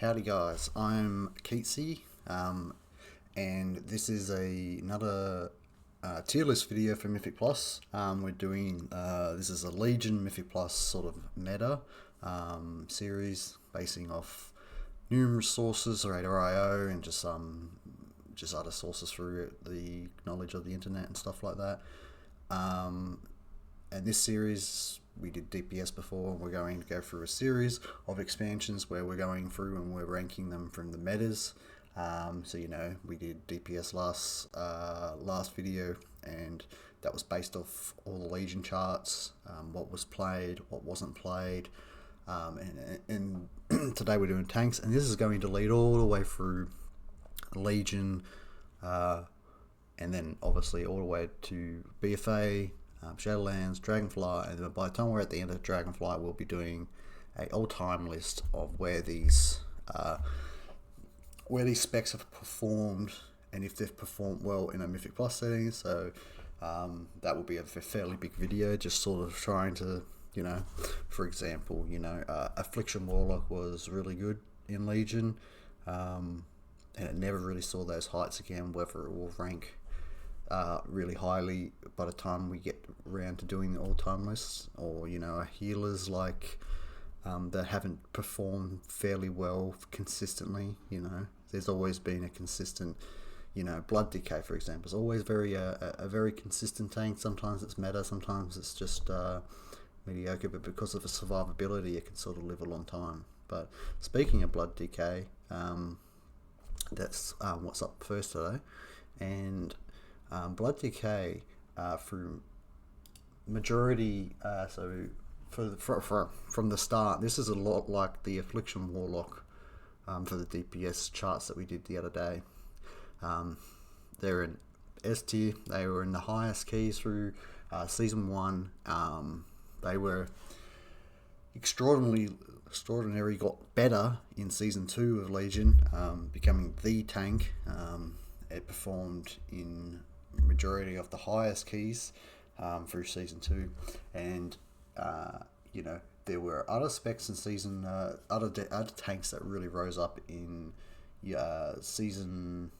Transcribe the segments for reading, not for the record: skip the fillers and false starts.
Howdy guys, I'm Keatsy, and this is another tier list video for Mythic Plus. We're doing, this is a Legion Mythic Plus sort of meta series basing off numerous sources, Raider.io, and just other sources through the knowledge of the internet and stuff like that. And this series, we did DPS before, and we're going to go through a series of expansions where we're going through and we're ranking them from the metas. So we did DPS last video, and that was based off all the Legion charts, what was played, what wasn't played, and today we're doing tanks, and this is going to lead all the way through Legion, and then obviously all the way to BFA, Shadowlands, Dragonflight, and then by the time we're at the end of Dragonflight, we'll be doing a all-time list of where these specs have performed and if they've performed well in a Mythic Plus setting. So that will be a fairly big video, just sort of trying to, for example, Affliction Warlock was really good in Legion, and it never really saw those heights again, whether it will rank really highly by the time we get around to doing the all-time lists, or healers like that haven't performed fairly well consistently. There's always been a consistent, Blood Decay, for example, is always a very consistent tank. Sometimes it's meta, sometimes it's just mediocre, but because of the survivability, it can sort of live a long time. But speaking of Blood Decay, that's what's up first today, and Blood Decay through majority, so from the start, this is a lot like the Affliction Warlock for the DPS charts that we did the other day. They're in S tier. They were in the highest keys through season 1. They were extraordinary, got better in season 2 of Legion, becoming the tank. It performed in majority of the highest keys through season 2, and there were other specs in season other tanks that really rose up in season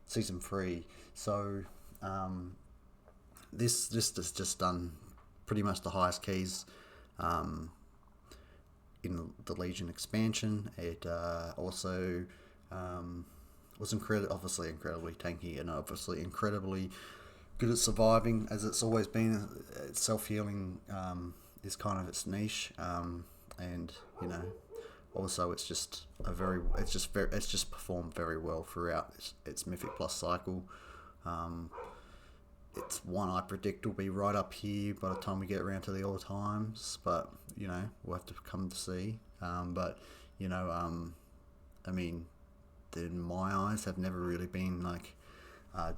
3. So this has just done pretty much the highest keys in the Legion expansion. It also was obviously incredibly tanky, and obviously incredibly good at surviving, as it's always been. Self-healing is kind of its niche, and also it's just performed very well throughout its Mythic Plus cycle. It's one I predict will be right up here by the time we get around to the all times, but we'll have to come to see. In my eyes, have never really been like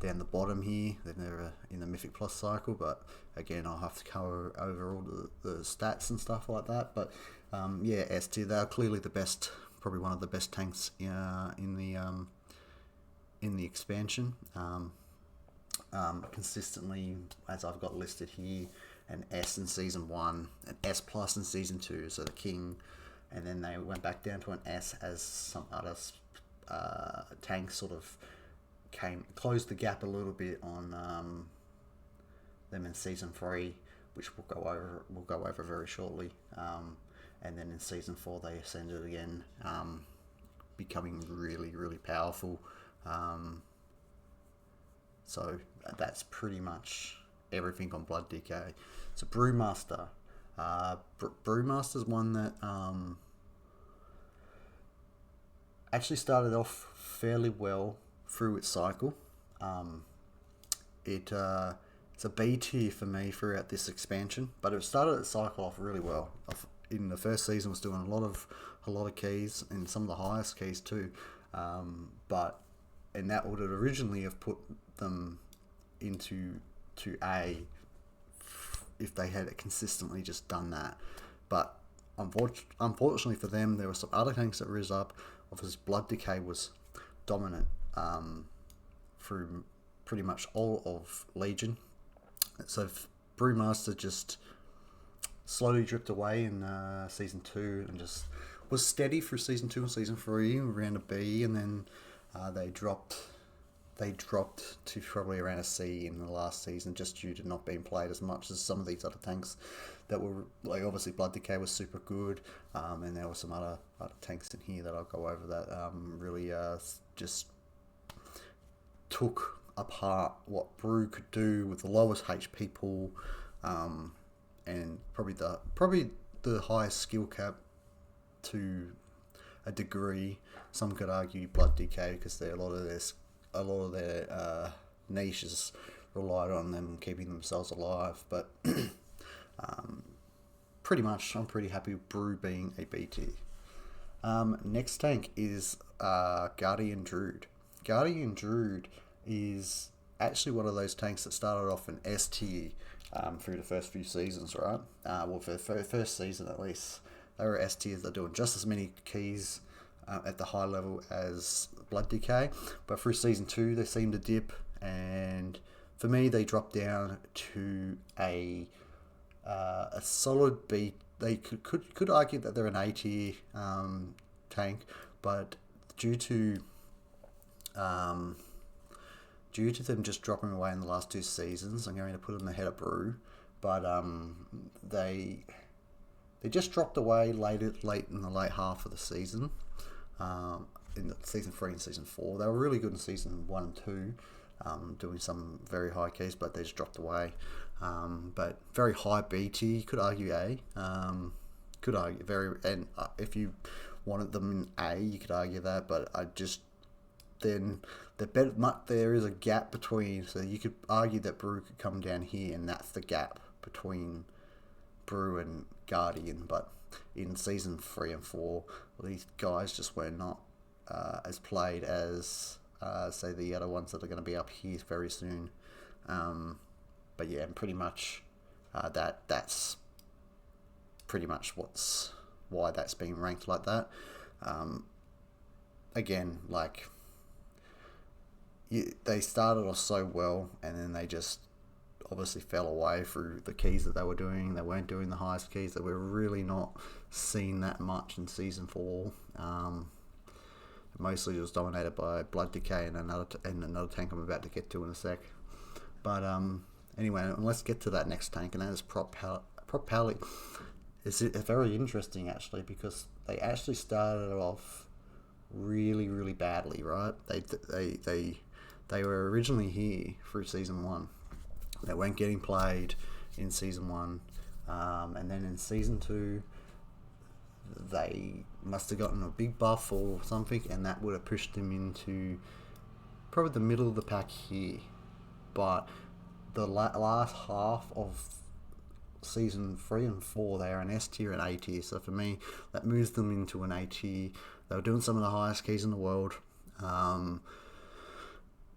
down the bottom here. They've never in the Mythic Plus cycle, but again, I'll have to cover over all the stats and stuff like that. But S tier, they're clearly the best, probably one of the best tanks in the expansion. Consistently, as I've got listed here, an S in season 1, an S plus in season 2, so the king, and then they went back down to an S as some other tanks sort of closed the gap a little bit on them in season 3, which we'll go over very shortly. And then in season 4 they ascended again, becoming really, really powerful. So that's pretty much everything on Blood Decay. So Brewmaster. Brewmaster's one that actually started off fairly well through its cycle. It's a B tier for me throughout this expansion, but it started its cycle off really well. In the first season, was doing a lot of keys, and some of the highest keys too. And that would have originally have put them into A if they had consistently just done that. But unfortunately for them, there were some other tanks that rose up. Obviously, Blood Decay was dominant through pretty much all of Legion. So Brewmaster just slowly dripped away in season 2 and just was steady through season 2 and season 3, around a B, and then they dropped to probably around a C in the last season, just due to not being played as much as some of these other tanks that were, like, obviously Blood Decay was super good, and there were some other tanks in here that I'll go over that really just took apart what Brew could do with the lowest HP pool, and probably the highest skill cap to a degree. Some could argue Blood Decay, because a lot of their niches relied on them keeping themselves alive. But pretty much, I'm pretty happy with Brew being a BT. Next tank is Guardian Druid. Guardian Druid is actually one of those tanks that started off in S tier through the first few seasons, right? Well, for the first season at least, they were S tiers. They're doing just as many keys at the high level as Blood Decay, but through season 2 they seemed to dip, and for me they dropped down to a solid B. They could argue that they're an A tier tank, but due to them just dropping away in the last 2 seasons, I'm going to put them ahead of Brew. But they just dropped away late in the late half of the season. In the season 3 and season 4, they were really good in season 1 and 2, doing some very high keys, but they just dropped away. But very high BT, you could argue A. Could argue and if you wanted them in A, you could argue that. But then there is a gap between, so you could argue that Brew could come down here, and that's the gap between Brew and Guardian. But in season 3 and 4, these guys just were not as played as say the other ones that are going to be up here very soon. But yeah, pretty much that's pretty much why that's being ranked like that. Again, like, they started off so well, and then they just obviously fell away through the keys that they were doing. They weren't doing the highest keys. That we're really not seeing that much in season 4. Mostly it was dominated by Blood Decay and another tank I'm about to get to in a sec. But anyway, let's get to that next tank, and that is Prot Pally. It's very interesting actually, because they actually started off really, really badly, right? They were originally here through season 1. They weren't getting played in season 1, and then in season 2 they must have gotten a big buff or something, and that would have pushed them into probably the middle of the pack here. But the last half of season 3 and 4, they are an S tier and A tier. So for me, that moves them into an A tier. They were doing some of the highest keys in the world,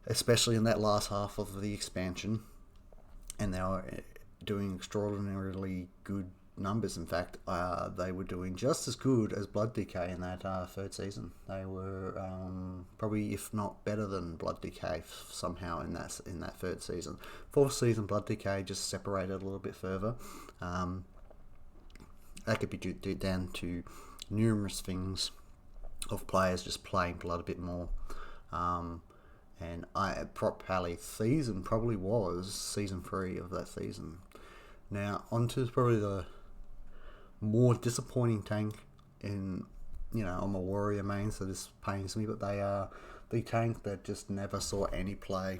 especially in that last half of the expansion, and they were doing extraordinarily good numbers. In fact, they were doing just as good as Blood Decay in that 3rd season. They were probably, if not better than Blood Decay somehow in that 3rd season. 4th season, Blood Decay just separated a little bit further. That could be due down to numerous things of players just playing Blood a bit more. And Prot Pally season probably was season 3 of that season. Now, onto probably the more disappointing tank in, I'm a warrior main, so this pains me, but they are the tank that just never saw any play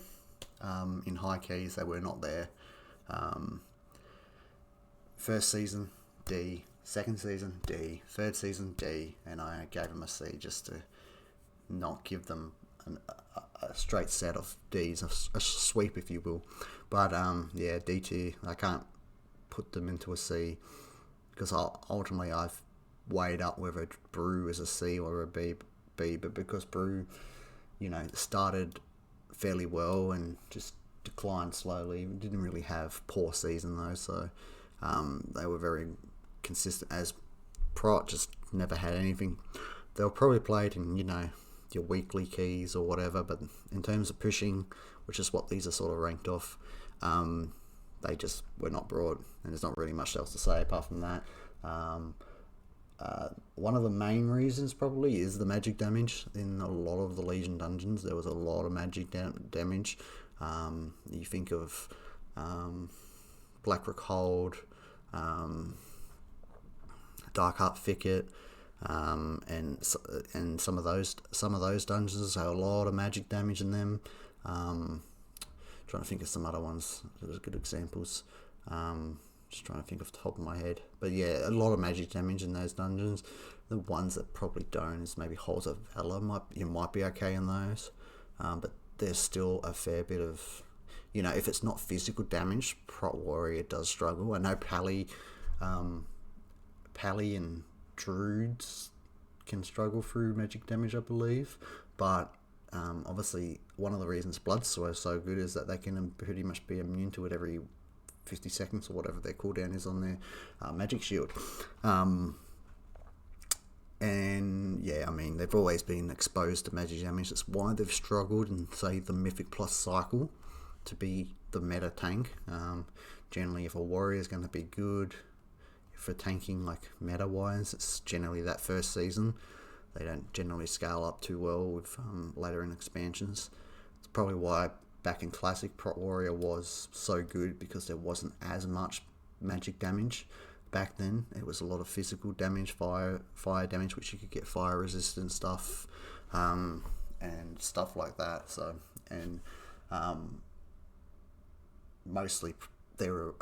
in high keys. They were not there. First season, D. Second season, D. Third season, D. And I gave them a C just to not give them a straight set of Ds, a sweep, if you will. But yeah, D tier. I can't put them into a C, because ultimately I've weighed up whether Brew is a C or a B, but because Brew, started fairly well and just declined slowly. Didn't really have poor season though, so they were very consistent, as Prot just never had anything. They were probably played in, your weekly keys or whatever, but in terms of pushing, which is what these are sort of ranked off, they just were not brought, and there's not really much else to say apart from that. One of the main reasons probably is the magic damage. In a lot of the Legion dungeons, there was a lot of magic damage. You think of Blackrock Hold, Darkheart Thicket, and some of those dungeons have a lot of magic damage in them. Trying to think of some other ones that are good examples. Just trying to think off the top of my head, but yeah, a lot of magic damage in those dungeons. The ones that probably don't is maybe Halls of Valor. You might be okay in those, but there's still a fair bit of, if it's not physical damage, Prot Warrior does struggle. I know Pally and Druids can struggle through magic damage, I believe, but obviously one of the reasons Bloodsaw is so good is that they can pretty much be immune to it every 50 seconds or whatever their cooldown is on their magic shield. And yeah, I mean, they've always been exposed to magic damage. That's why they've struggled in, say, the Mythic Plus cycle to be the meta tank. Generally, if a warrior is going to be good for tanking, like meta wise, it's generally that first season. They don't generally scale up too well with later in expansions. It's probably why back in Classic, Prot Warrior was so good, because there wasn't as much magic damage back then. It was a lot of physical damage, fire damage, which you could get fire resistant stuff, and stuff like that. So, and mostly there were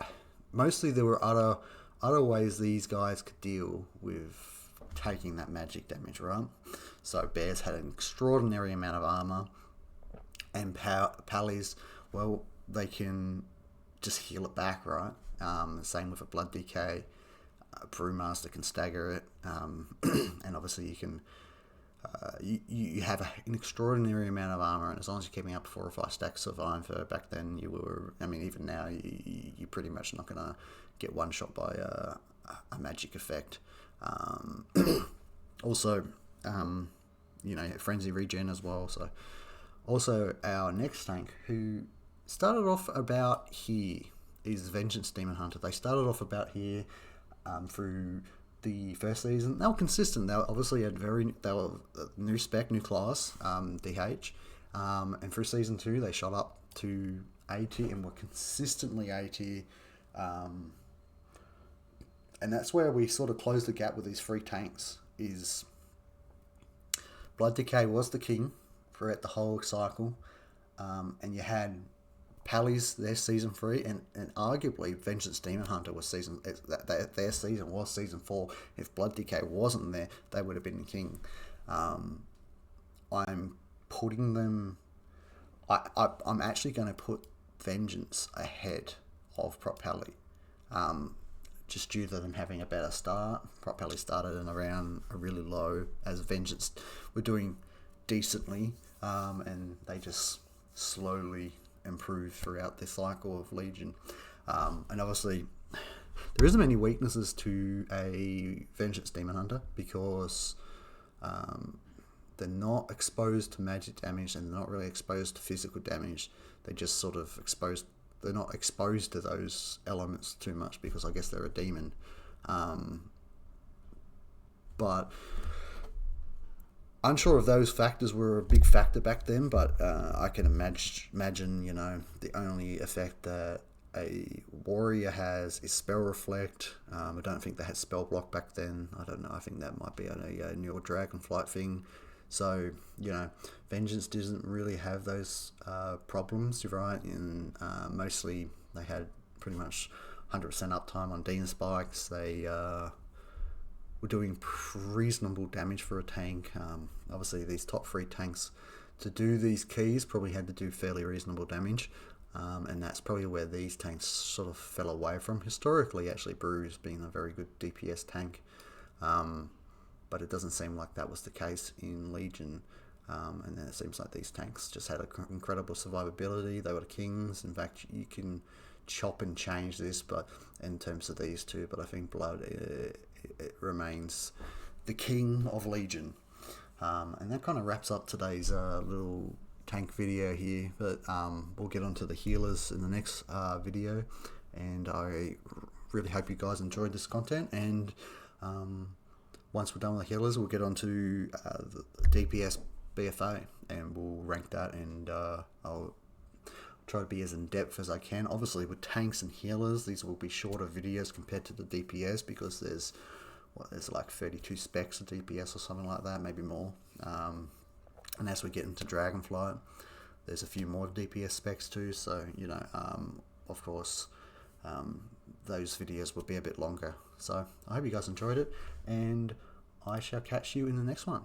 other ways these guys could deal with taking that magic damage, right? So Bears had an extraordinary amount of armor. And Pallies, well, they can just heal it back, right? Same with a Blood DK. Brewmaster can stagger it. And obviously you can... you have an extraordinary amount of armor, and as long as you're keeping up 4 or 5 stacks of Iron Fur, back then you were... I mean, even now, you're pretty much not going to get one shot by a magic effect. Also, Frenzy Regen as well, so... Also, our next tank, who started off about here, is Vengeance Demon Hunter. They started off about here through the first season. They were consistent. They were obviously they were new spec, new class, DH. And through season 2, they shot up to A tier and were consistently A tier. And that's where we sort of closed the gap with these 3 tanks. Is Blood Decay was the king throughout the whole cycle, and you had Pallies, their season 3, and arguably Vengeance Demon Hunter was their season was season 4. If Blood Decay wasn't there, they would have been the king. I'm putting them... I'm actually going to put Vengeance ahead of Prot Pally, just due to them having a better start. Prot Pally started in around a really low, as Vengeance were doing decently, and they just slowly improve throughout the cycle of Legion. And obviously, there isn't many weaknesses to a Vengeance Demon Hunter, because they're not exposed to magic damage, and they're not really exposed to physical damage. They just sort of exposed... They're not exposed to those elements too much, because I guess they're a demon. But unsure if those factors were a big factor back then, but I can imagine, the only effect that a warrior has is Spell Reflect. I don't think they had Spell Block back then. I don't know. I think that might be a new Dragonflight thing. So, Vengeance doesn't really have those problems, right? And mostly they had pretty much 100% uptime on Dean Spikes. They were doing reasonable damage for a tank. Obviously, these top 3 tanks, to do these keys, probably had to do fairly reasonable damage. And that's probably where these tanks sort of fell away from. Historically, actually, Brew's been a very good DPS tank. But it doesn't seem like that was the case in Legion. And then it seems like these tanks just had incredible survivability. They were the kings. In fact, you can chop and change this, but in terms of these two, but I think Blood it remains the king of Legion. And that kind of wraps up today's little tank video here. But we'll get onto the healers in the next video. And I really hope you guys enjoyed this content. And once we're done with the healers, we'll get onto the DPS BFA, and we'll rank that, and I'll try to be as in depth as I can. Obviously with tanks and healers, these will be shorter videos compared to the DPS, because there's like 32 specs of DPS or something like that, maybe more. And as we get into Dragonflight, there's a few more DPS specs too, so of course those videos will be a bit longer. So I hope you guys enjoyed it, and I shall catch you in the next one.